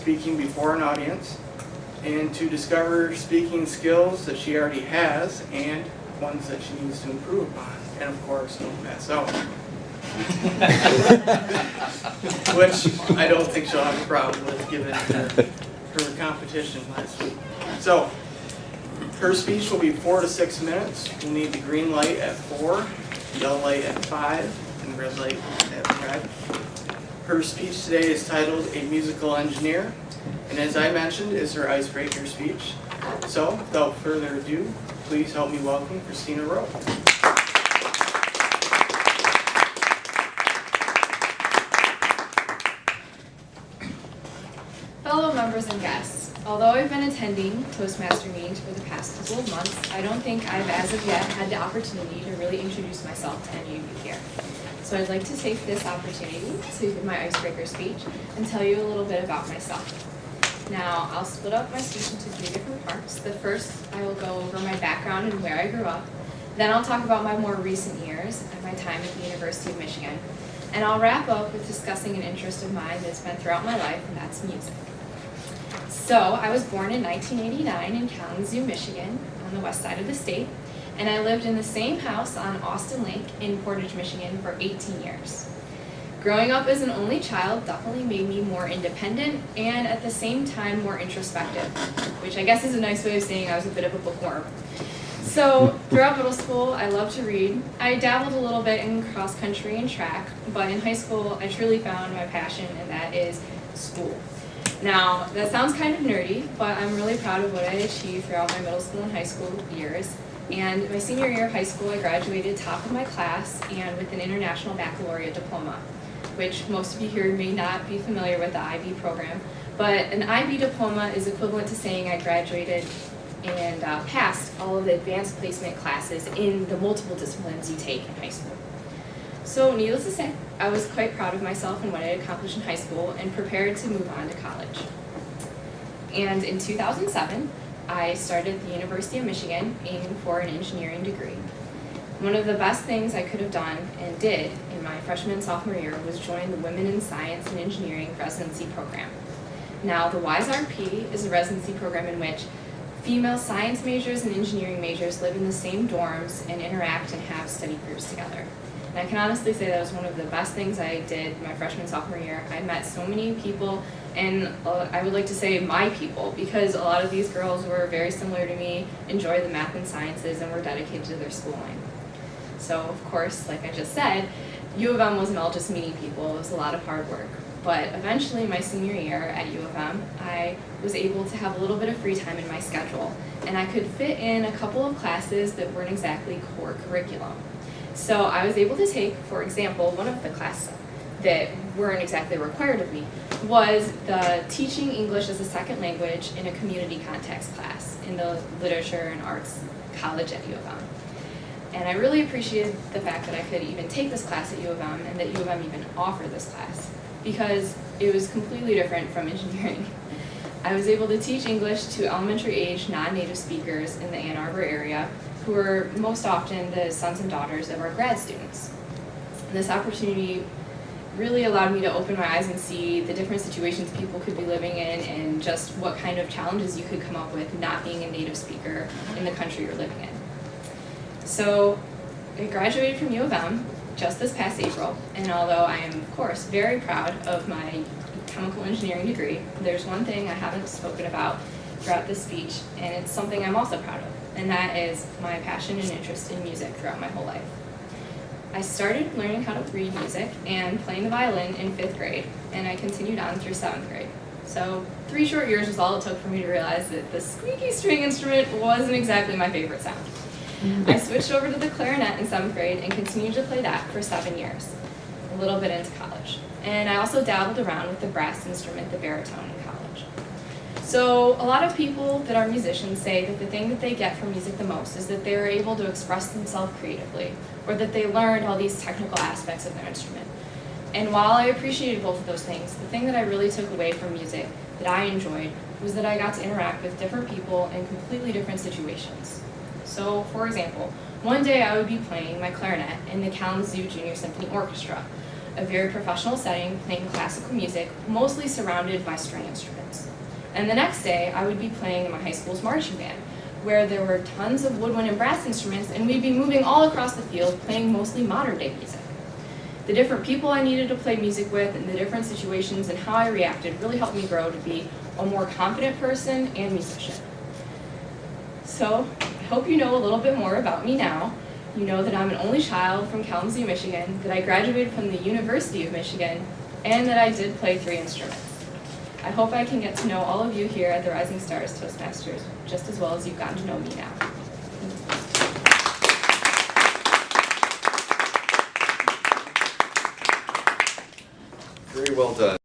speaking before an audience, and to discover speaking skills that she already has and ones that she needs to improve upon. And of course, don't pass out. Which I don't think she'll have a problem with given her competition last week. So, her speech will be 4 to 6 minutes. We'll need the green light at 4, yellow light at 5, and red light at 5. Her speech today is titled A Musical Engineer, and as I mentioned, is her icebreaker speech. So, without further ado, please help me welcome Kristina Roe. Fellow members and guests, although I've been attending Toastmaster meetings for the past couple of months, I don't think I've as of yet had the opportunity to really introduce myself to any of you here. So I'd like to take this opportunity to give my icebreaker speech and tell you a little bit about myself. Now, I'll split up my speech into 3 different parts. The first, I will go over my background and where I grew up. Then I'll talk about my more recent years and my time at the University of Michigan. And I'll wrap up with discussing an interest of mine that's been throughout my life, and that's music. So, I was born in 1989 in Kalamazoo, Michigan, on the west side of the state, and I lived in the same house on Austin Lake in Portage, Michigan for 18 years. Growing up as an only child definitely made me more independent and at the same time more introspective, which I guess is a nice way of saying I was a bit of a bookworm. So throughout middle school, I loved to read. I dabbled a little bit in cross country and track, but in high school, I truly found my passion, and that is school. Now, that sounds kind of nerdy, but I'm really proud of what I achieved throughout my middle school and high school years. And my senior year of high school, I graduated top of my class and with an International Baccalaureate diploma, which most of you here may not be familiar with the IB program, but an IB diploma is equivalent to saying I graduated and passed all of the advanced placement classes in the multiple disciplines you take in high school. So needless to say, I was quite proud of myself and what I had accomplished in high school and prepared to move on to college. And in 2007, I started at the University of Michigan aiming for an engineering degree. One of the best things I could have done and did in my freshman and sophomore year was join the Women in Science and Engineering residency program. Now, the WISE-RP is a residency program in which female science majors and engineering majors live in the same dorms and interact and have study groups together. And I can honestly say that was one of the best things I did my freshman and sophomore year. I met so many people, and I would like to say my people, because a lot of these girls were very similar to me, enjoy the math and sciences, and were dedicated to their schooling. So, of course, like I just said, U of M wasn't all just meeting people, it was a lot of hard work. But eventually, my senior year at U of M, I was able to have a little bit of free time in my schedule, and I could fit in a couple of classes that weren't exactly core curriculum. So I was able to take, for example, one of the classes that weren't exactly required of me was the Teaching English as a Second Language in a Community Context class in the Literature and Arts College at U of M. And I really appreciated the fact that I could even take this class at U of M and that U of M even offered this class, because it was completely different from engineering. I was able to teach English to elementary age non-native speakers in the Ann Arbor area who were most often the sons and daughters of our grad students. This opportunity really allowed me to open my eyes and see the different situations people could be living in and just what kind of challenges you could come up with not being a native speaker in the country you're living in. So I graduated from U of M just this past April, and although I am, of course, very proud of my chemical engineering degree, there's one thing I haven't spoken about throughout this speech, and it's something I'm also proud of, and that is my passion and interest in music throughout my whole life. I started learning how to read music and playing the violin in 5th grade, and I continued on through 7th grade. So 3 short years was all it took for me to realize that the squeaky string instrument wasn't exactly my favorite sound. I switched over to the clarinet in 7th grade and continued to play that for 7 years, a little bit into college. And I also dabbled around with the brass instrument, the baritone, in college. So a lot of people that are musicians say that the thing that they get from music the most is that they were able to express themselves creatively, or that they learned all these technical aspects of their instrument. And while I appreciated both of those things, the thing that I really took away from music that I enjoyed was that I got to interact with different people in completely different situations. So, for example, one day I would be playing my clarinet in the Kalamazoo Junior Symphony Orchestra, a very professional setting playing classical music, mostly surrounded by string instruments. And the next day, I would be playing in my high school's marching band, where there were tons of woodwind and brass instruments, and we'd be moving all across the field playing mostly modern day music. The different people I needed to play music with and the different situations and how I reacted really helped me grow to be a more confident person and musician. So I hope you know a little bit more about me now. You know that I'm an only child from Kalamazoo, Michigan, that I graduated from the University of Michigan, and that I did play 3 instruments. I hope I can get to know all of you here at the Rising Stars Toastmasters just as well as you've gotten to know me now. Very well done.